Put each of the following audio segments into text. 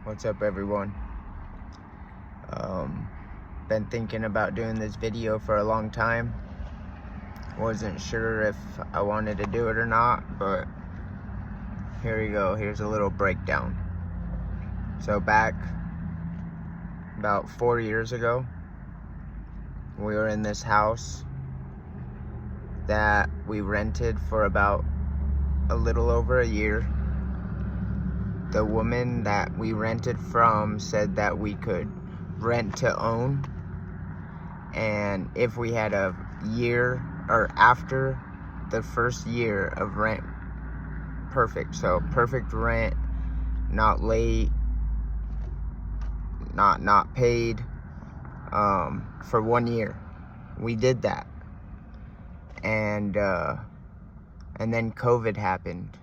What's up, everyone? Been thinking about doing this video for a long time. Wasn't sure if I wanted to do it or not, but here we go. Here's a little breakdown. So back about 4 years ago, we were in this house that we rented for about a little over a year. The woman that we rented from said that we could rent to own, and if we had a year or after the first year of rent, perfect. So perfect rent, not late, not paid, for 1 year. We did that, and then COVID happened.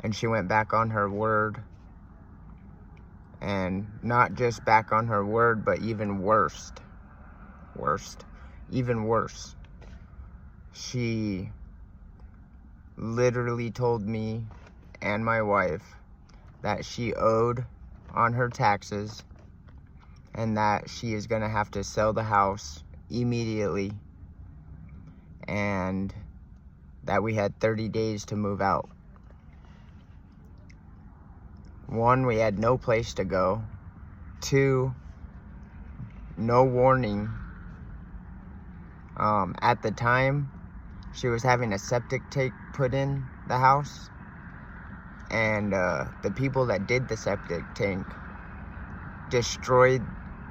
And she went back on her word, and not just back on her word, but even worse. She literally told me and my wife that she owed on her taxes, and that she is gonna have to sell the house immediately, and that we had 30 days to move out. 1, we had no place to go. 2, no warning. At the time, she was having a septic tank put in the house, and the people that did the septic tank destroyed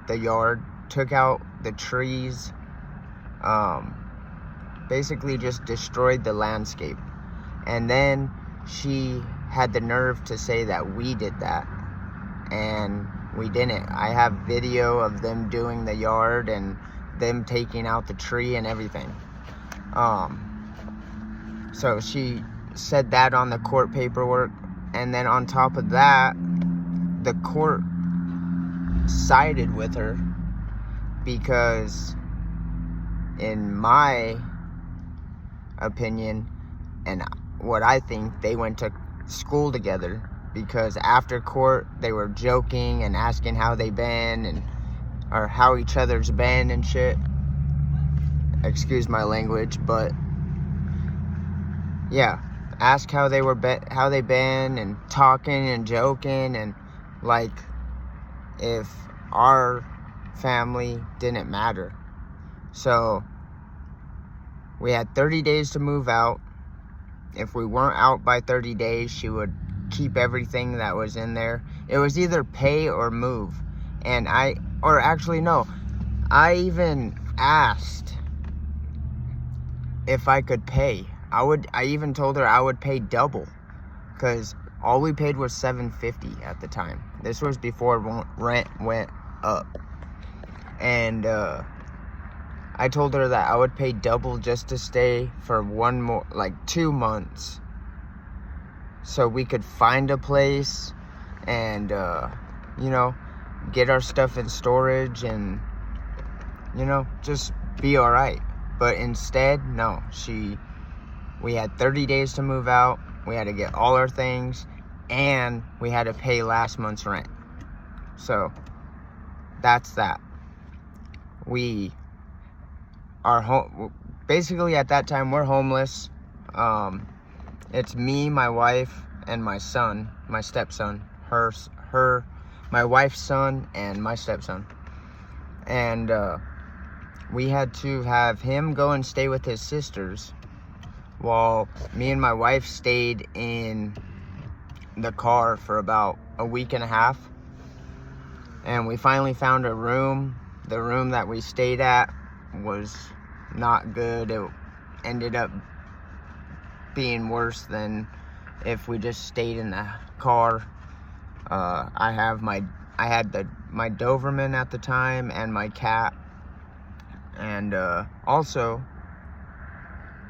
the yard, took out the trees, basically just destroyed the landscape. And then she had the nerve to say that we did that, and we didn't. I have video of them doing the yard and them taking out the tree and everything. So she said that on the court paperwork, and then on top of that, the court sided with her because, in my opinion, and what I think, they went to school together, because after court they were joking and asking how they been, or how each other's been and shit. Excuse my language, but yeah, ask how they been, and talking and joking, and like if our family didn't matter. So we had 30 days to move out. If we weren't out by 30 days, she would keep everything that was in there. It was either pay or move. And I even asked if I could pay. I even told her I would pay double, because all we paid was $750 at the time. This was before rent went up. And I told her that I would pay double just to stay for 2 months, so we could find a place and, get our stuff in storage and, just be all right. But instead, no, we had 30 days to move out. We had to get all our things, and we had to pay last month's rent. So that's that. We are home. Basically, at that time, we're homeless. It's me, my wife, and my son, my stepson, my wife's son, and my stepson. And we had to have him go and stay with his sisters, while me and my wife stayed in the car for about a week and a half. And we finally found a room. The room that we stayed at was not good. It ended up being worse than if we just stayed in the car. I had my Doberman at the time, and my cat. And also,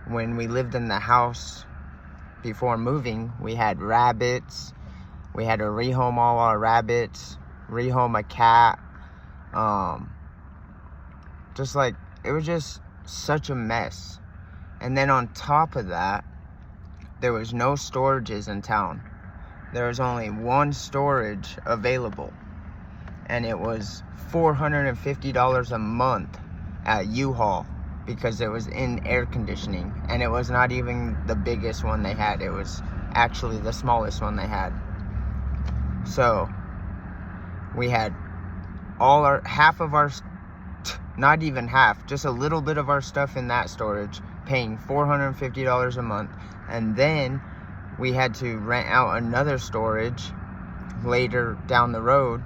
when we lived in the house before moving, we had rabbits. We had to rehome all our rabbits, rehome a cat. It was just such a mess. And then on top of that, there was no storages in town. there was only one storage available, and it was $450 a month at U-Haul because it was in air conditioning, and it was not even the biggest one they had. It was actually the smallest one they had. So we had half of our, not even half, just a little bit of our stuff in that storage, paying $450 a month. And then we had to rent out another storage later down the road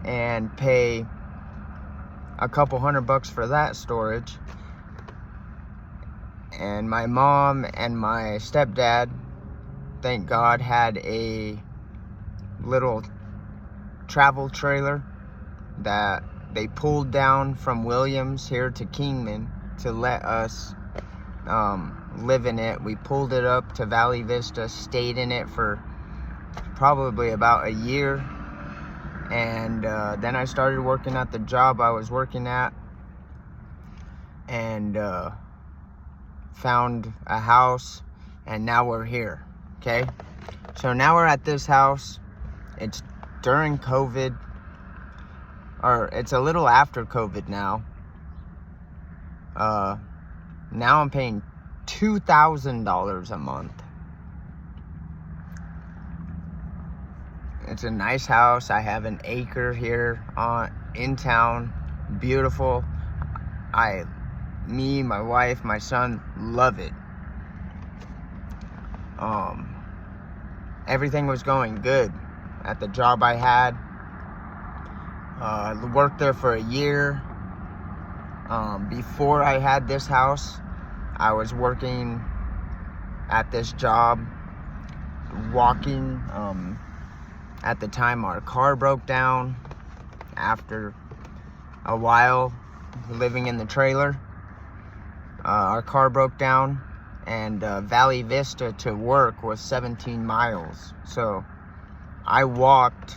and pay a couple $100 for that storage. And my mom and my stepdad, thank God, had a little travel trailer that they pulled down from Williams here to Kingman to let us live in it. We pulled it up to Valley Vista, stayed in it for probably about a year, and then I started working at the job I was working at, and found a house, and now we're here. Okay, so now we're at this house. It's during COVID, or it's a little after COVID now. Now I'm paying $2,000 a month. It's a nice house. I have an acre here in town. Beautiful. Me, my wife, my son love it. Everything was going good at the job I had. I worked there for a year. Before I had this house, I was working at this job, walking. At the time, our car broke down after a while living in the trailer. Our car broke down, and Valley Vista to work was 17 miles. So I walked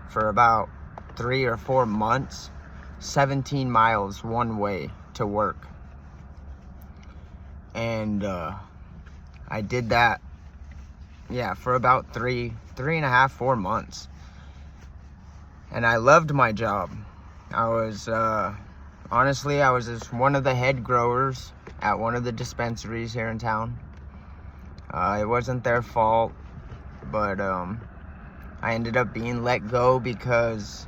for about 3 or 4 months, 17 miles one way to work. And I did that, for about 3.5, 4 months. And I loved my job. I was, honestly, I was just one of the head growers at one of the dispensaries here in town. It wasn't their fault, but I ended up being let go because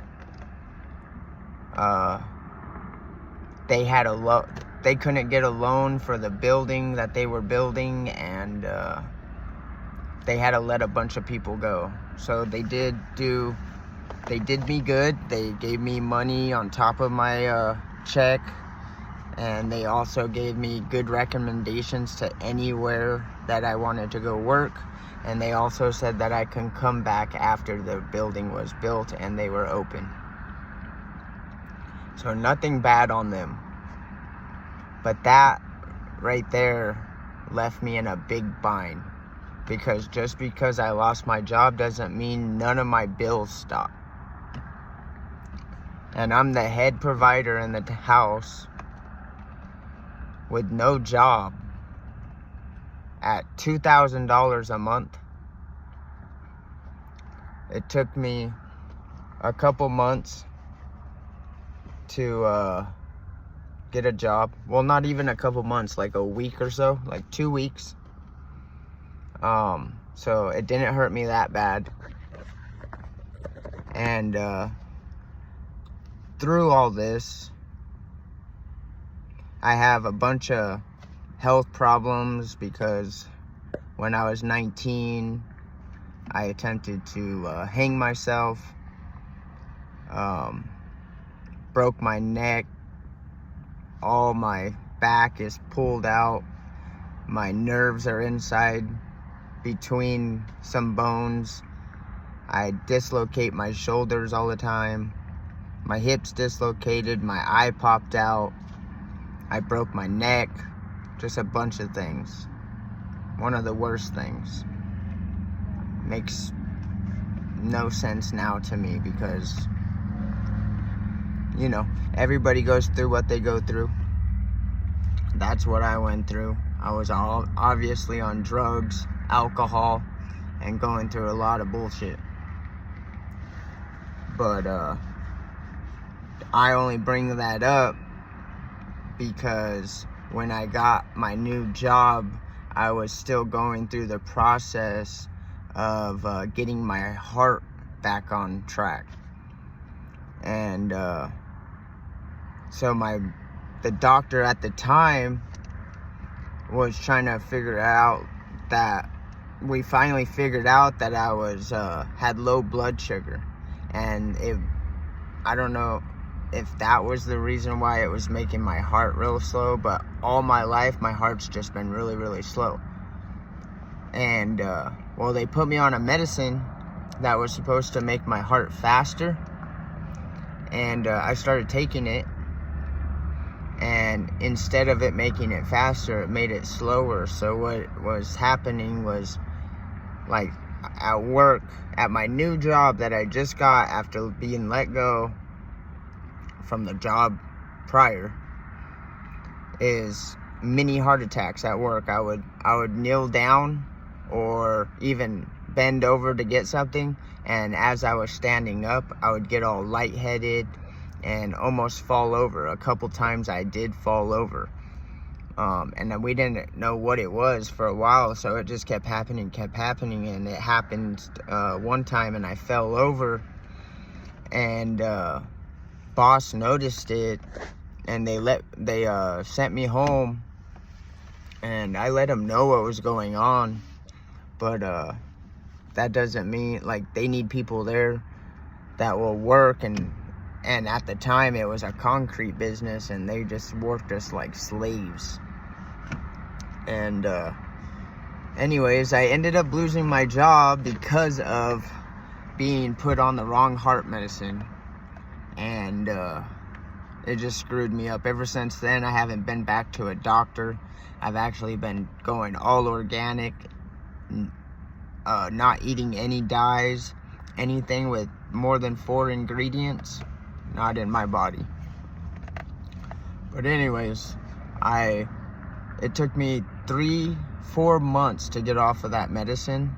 they had they couldn't get a loan for the building that they were building, and they had to let a bunch of people go. So they did me good. They gave me money on top of my check, and they also gave me good recommendations to anywhere that I wanted to go work. And they also said that I can come back after the building was built and they were open. So nothing bad on them. But that right there left me in a big bind, because just because I lost my job doesn't mean none of my bills stopped. And I'm the head provider in the house with no job at $2,000 a month. It took me a couple months to get a job. Well, not even a couple months, like a week or so, like 2 weeks. So it didn't hurt me that bad. And through all this, I have a bunch of health problems because when I was 19, I attempted to hang myself, broke my neck, all my back is pulled out, my nerves are inside between some bones, I dislocate my shoulders all the time, my hips dislocated, my eye popped out, I broke my neck, just a bunch of things. One of the worst things. Makes no sense now to me because, you know, everybody goes through what they go through. That's what I went through. I was obviously on drugs, alcohol, and going through a lot of bullshit. But I only bring that up because when I got my new job, I was still going through the process of getting my heart back on track. And so the doctor at the time was trying to figure out that we finally figured out that I was had low blood sugar, and I don't know if that was the reason why it was making my heart real slow, but all my life my heart's just been really, really slow. And well, they put me on a medicine that was supposed to make my heart faster, and I started taking it, and instead of it making it faster, it made it slower. So what was happening was, like, at work, at my new job that I just got after being let go from the job prior, is mini heart attacks at work. I would kneel down or even bend over to get something, and as I was standing up, I would get all lightheaded and almost fall over. A couple times I did fall over, and then we didn't know what it was for a while, so it just kept happening, and it happened one time, and I fell over, and boss noticed it, and they sent me home, and I let them know what was going on. But that doesn't mean, like, they need people there that will work, and at the time it was a concrete business, and they just worked us like slaves. And anyways, I ended up losing my job because of being put on the wrong heart medicine, and it just screwed me up. Ever since then, I haven't been back to a doctor. I've actually been going all organic, not eating any dyes, anything with more than 4 ingredients, not in my body. But anyways, it took me 3-4 months to get off of that medicine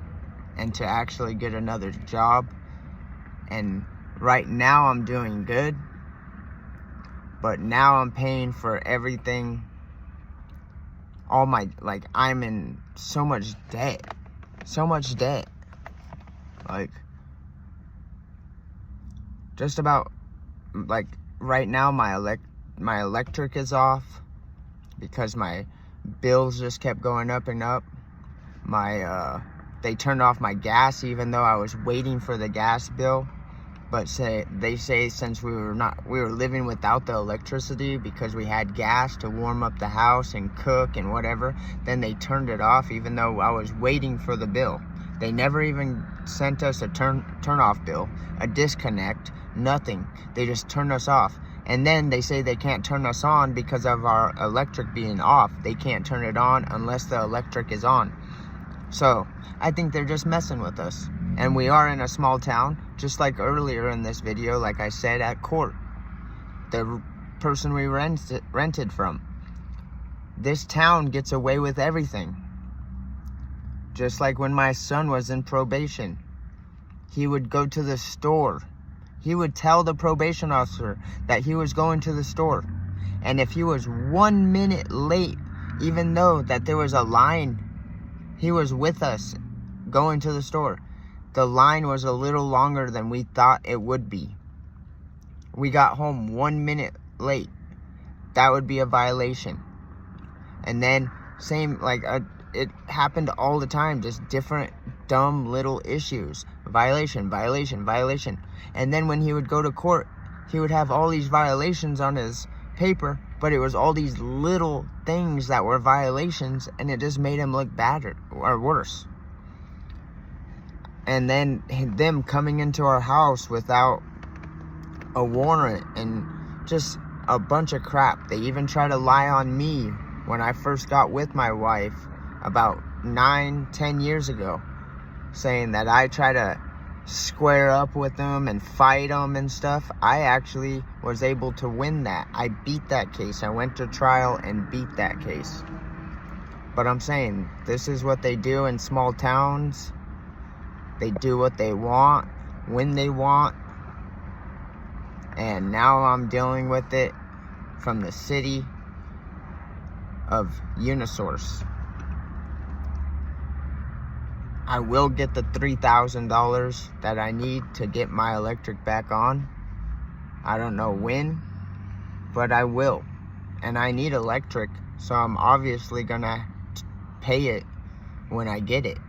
and to actually get another job. And right now I'm doing good, but now I'm paying for everything. I'm in so much debt. Like, just about, like, right now my electric is off because my bills just kept going up and up. They turned off my gas even though I was waiting for the gas bill. But they say since we were living without the electricity because we had gas to warm up the house and cook and whatever, then they turned it off even though I was waiting for the bill. They never even sent us a turn off bill, a disconnect, nothing. They just turned us off. And then they say they can't turn us on because of our electric being off. They can't turn it on unless the electric is on. So I think they're just messing with us. And we are in a small town, just like earlier in this video, like I said, at court. The person we rented from. This town gets away with everything. Just like when my son was in probation. He would go to the store. He would tell the probation officer that he was going to the store. And if he was 1 minute late, even though that there was a line, he was with us going to the store. The line was a little longer than we thought it would be. We got home 1 minute late. That would be a violation. And then same, like, it happened all the time, just different dumb little issues. Violation. And then when he would go to court, he would have all these violations on his paper, but it was all these little things that were violations, and it just made him look bad or worse. And then them coming into our house without a warrant and just a bunch of crap. They even tried to lie on me when I first got with my wife about 9-10 years ago, saying that I try to square up with them and fight them and stuff. I actually was able to win that. I beat that case. I went to trial and beat that case. But I'm saying, this is what they do in small towns. They do what they want, when they want. And now I'm dealing with it from the city of Unisource. I will get the $3,000 that I need to get my electric back on. I don't know when, but I will. And I need electric, so I'm obviously gonna pay it when I get it.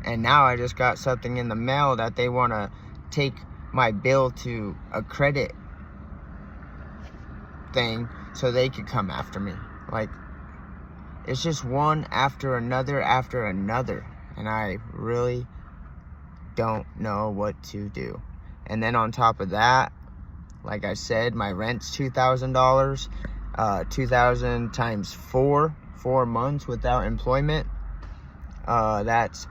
And now I just got something in the mail that they wanna take my bill to a credit thing so they could come after me. Like, it's just one after another. And I really don't know what to do. And then on top of that, like I said, my rent's $2,000. 2,000 times 4 months without employment. That's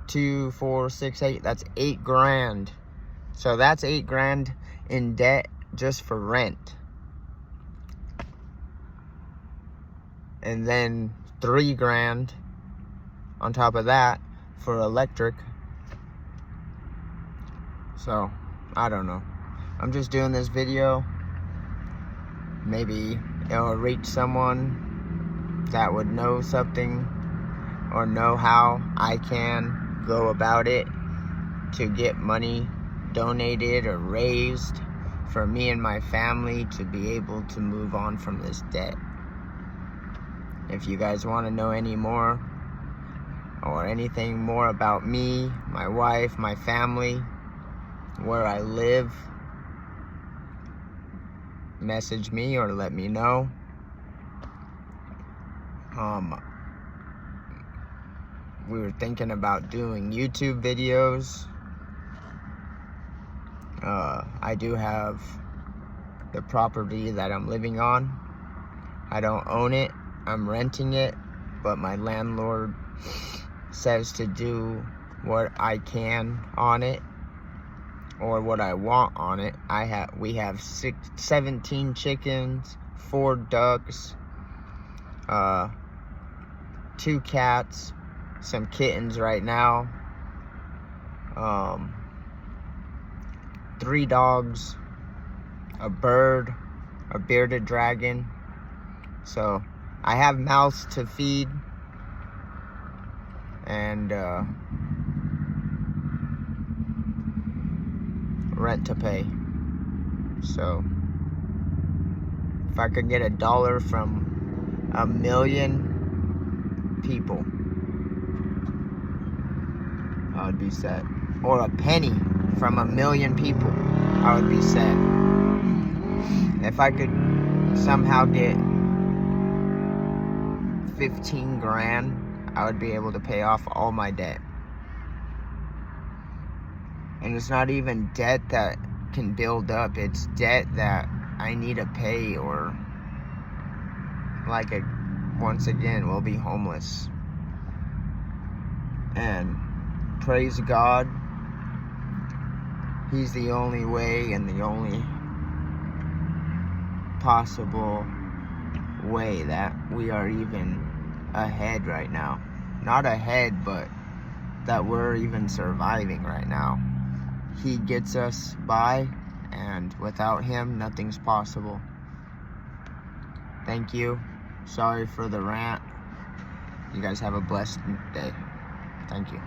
2, 4, 6, 8. That's $8,000. So that's $8,000 in debt just for rent. And then $3,000 on top of that for electric. So, I don't know. I'm just doing this video. Maybe it'll reach someone that would know something or know how I can go about it to get money donated or raised for me and my family to be able to move on from this debt. If you guys want to know any more or anything more about me, my wife, my family, where I live, message me or let me know. We were thinking about doing YouTube videos. I do have the property that I'm living on. I don't own it. I'm renting it, but my landlord says to do what I can on it or what I want on it. We have 17 chickens, 4 ducks, 2 cats, some kittens right now, 3 dogs, a bird, a bearded dragon. So I have mouths to feed and rent to pay. So if I could get $1 from 1,000,000 people, I would be set. Or a penny from 1,000,000 people, I would be set. If I could somehow get $15,000, I would be able to pay off all my debt. And it's not even debt that can build up, it's debt that I need to pay, or once again, we'll be homeless. And praise God, He's the only way and the only possible way that we are even ahead right now. Not ahead, but that we're even surviving right now. He gets us by, and without Him, nothing's possible. Thank you. Sorry for the rant. You guys have a blessed day. Thank you.